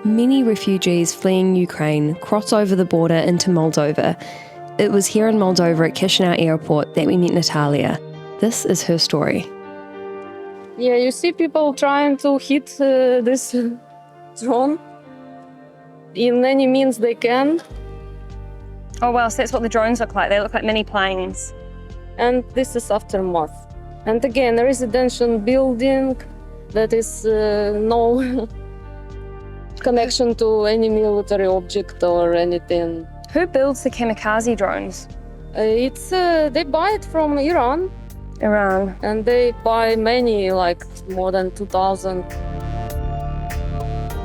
Many refugees fleeing Ukraine cross over the border into Moldova. It was here in Moldova at Chisnau Airport that we met Natalia. This is her story. Yeah, you see people trying to hit this drone in any means they can. Oh wow, so that's what the drones look like. They look like mini planes. And this is aftermath. And again, a residential building that is no connection to any military object or anything. Who builds the kamikaze drones? They buy it from Iran. Iran. And they buy many, like more than 2,000.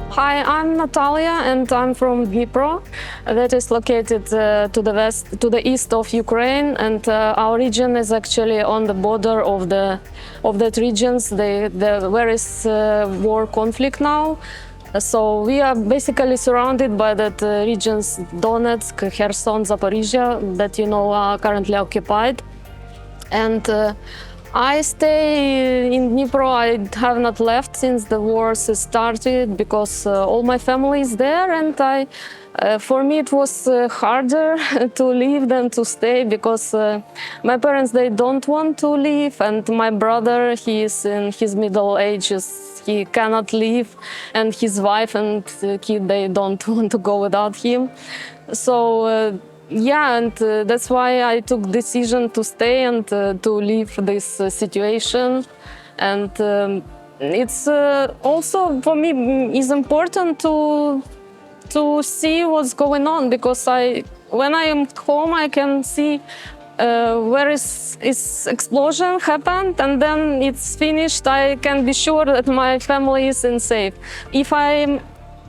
Hi, I'm Natalia and I'm from Dnipro. That is located to the east of Ukraine, and our region is actually on the border of that regions. Where is war conflict now. So we are basically surrounded by that regions, Donetsk, Kherson, Zaporizhia, that are currently occupied. And I stay in Dnipro. I have not left since the war started because all my family is there, and for me it was harder to leave than to stay because my parents, they don't want to leave, and my brother, he is in his middle ages, he cannot leave, and his wife and kid, they don't want to go without him. So that's why I took decision to stay and to leave this situation. And it's also for me is important to see what's going on, because when I am home I can see where is explosion happened, and then it's finished. I can be sure that my family is safe. If I'm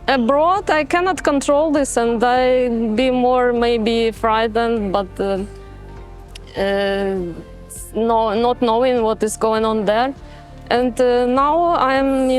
abroad, I cannot control this, and I be more maybe frightened, but not knowing what is going on there. And now I'm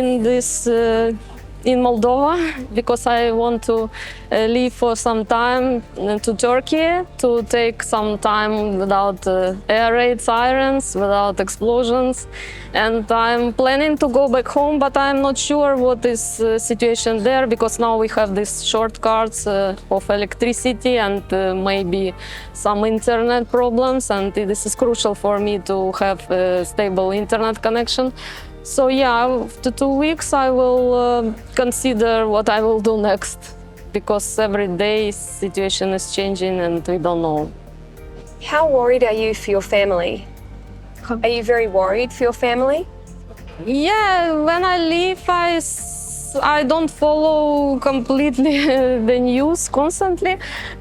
in Moldova because I want to leave for some time to Turkey to take some time without air raid sirens, without explosions. And I'm planning to go back home, but I'm not sure what is situation there, because now we have these shortcuts of electricity and maybe some internet problems, and this is crucial for me to have a stable internet connection. So after 2 weeks I will consider what I will do next, because every day situation is changing and we don't know. How worried are you for your family? Are you very worried for your family? Yeah, when I leave, I don't follow completely the news constantly.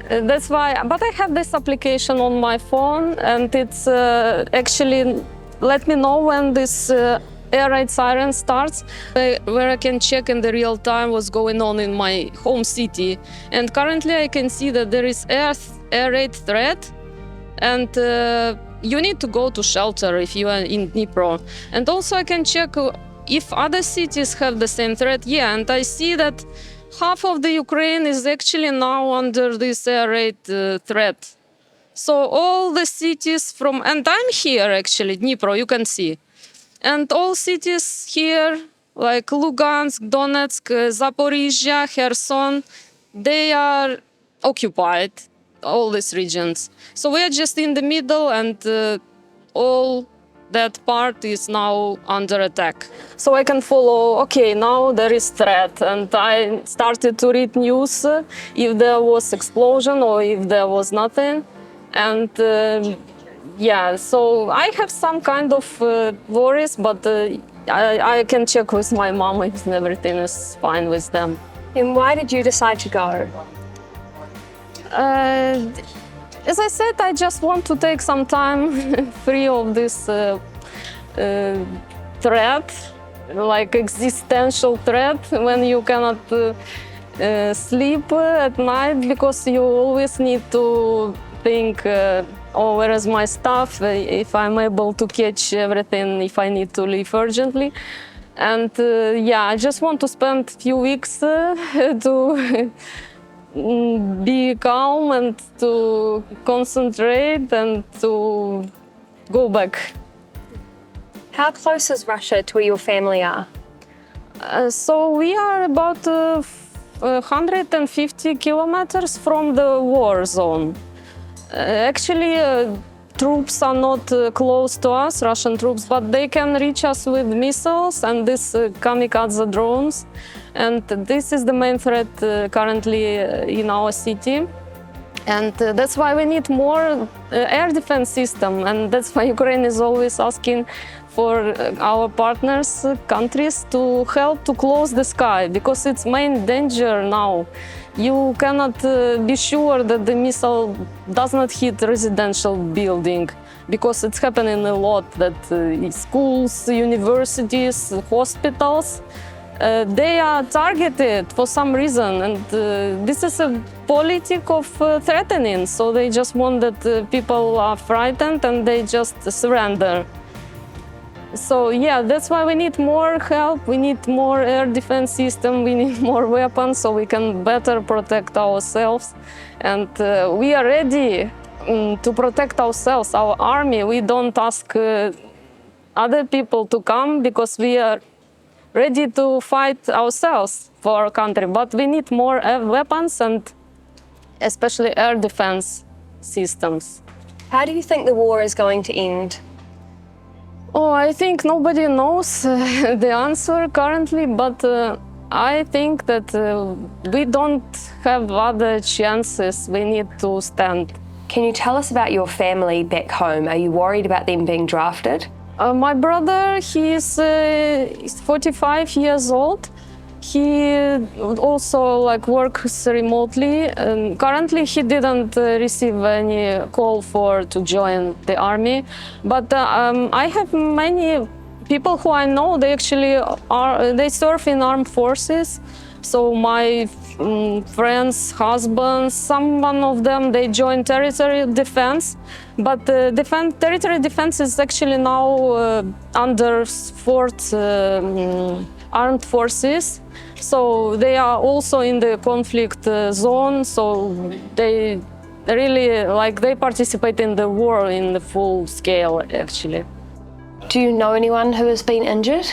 That's why, but I have this application on my phone, and it's actually let me know when this air raid siren starts, where I can check in the real time what's going on in my home city. And currently I can see that there is air raid threat, and you need to go to shelter if you are in Dnipro. And also I can check if other cities have the same threat. And I see that half of the Ukraine is actually now under this air raid threat. So all the cities and I'm here actually, Dnipro, you can see. And all cities here, like Lugansk, Donetsk, Zaporizhia, Kherson, they are occupied, all these regions. So we are just in the middle, and all that part is now under attack. So I can follow, okay, now there is threat, and I started to read news if there was explosion or if there was nothing. And so I have some kind of worries, but I can check with my mom if everything is fine with them. And why did you decide to go? As I said, I just want to take some time free of this threat, like existential threat, when you cannot sleep at night because you always need to think, where is my stuff, if I'm able to catch everything, if I need to leave urgently. And I just want to spend a few weeks to be calm and to concentrate and to go back. How close is Russia to where your family are? So we are about 150 kilometers from the war zone. Actually, troops are not close to us, Russian troops, but they can reach us with missiles and these kamikaze drones. And this is the main threat currently in our city. And that's why we need more air defense system. And that's why Ukraine is always asking for our partners, countries, to help to close the sky, because it's main danger now. You cannot be sure that the missile does not hit residential building, because it's happening a lot that schools, universities, hospitals, they are targeted for some reason, and this is a politic of threatening. So they just want that people are frightened and they just surrender. So yeah, that's why we need more help, we need more air defense system, we need more weapons so we can better protect ourselves. And we are ready to protect ourselves, our army. We don't ask other people to come because we are ready to fight ourselves for our country. But we need more weapons and especially air defense systems. How do you think the war is going to end? Oh, I think nobody knows the answer currently, but I think that we don't have other chances. We need to stand. Can you tell us about your family back home? Are you worried about them being drafted? My brother, he is 45 years old. He also works remotely. And currently, he didn't receive any call to join the army. But I have many people who I know. They actually they serve in armed forces. So my friends' husbands, some of them, they joined territorial defense. But territorial defense is actually now under 4th armed forces. So they are also in the conflict zone. So they really they participate in the war in the full scale, actually. Do you know anyone who has been injured?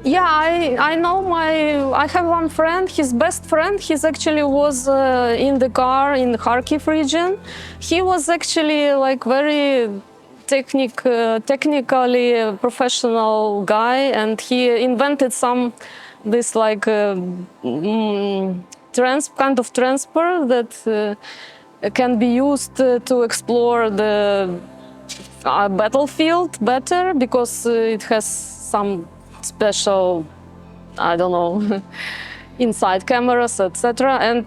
Yeah, I know I have one friend, his best friend. He's actually was in the car in the Kharkiv region. He was actually very technically professional guy, and he invented this kind of transport that can be used to explore the battlefield better, because it has some special, I don't know, inside cameras, etc. And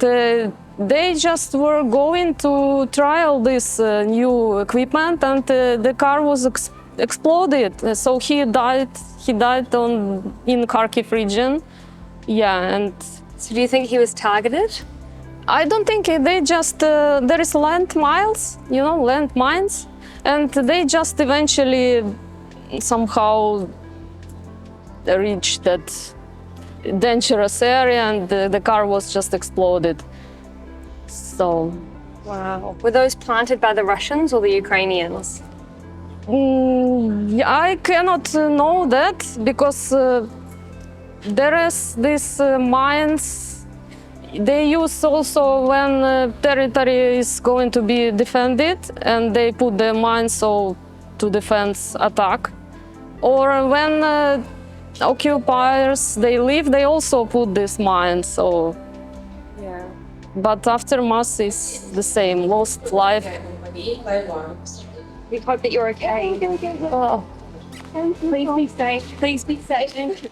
they just were going to trial this new equipment, and the car was exploded. So he died. He died in Kharkiv region. Yeah, and so do you think he was targeted? I don't think they just there is landmines, landmines, and they just eventually somehow reached that dangerous area, and the car was just exploded. So, wow. Were those planted by the Russians or the Ukrainians? I cannot know that, because there is these mines they use also when territory is going to be defended, and they put the mines to defense attack. Or when occupiers they leave, they also put this mines. So yeah. But aftermath is the same, lost life. We hope that you're okay. Oh. Please be safe. Please be safe.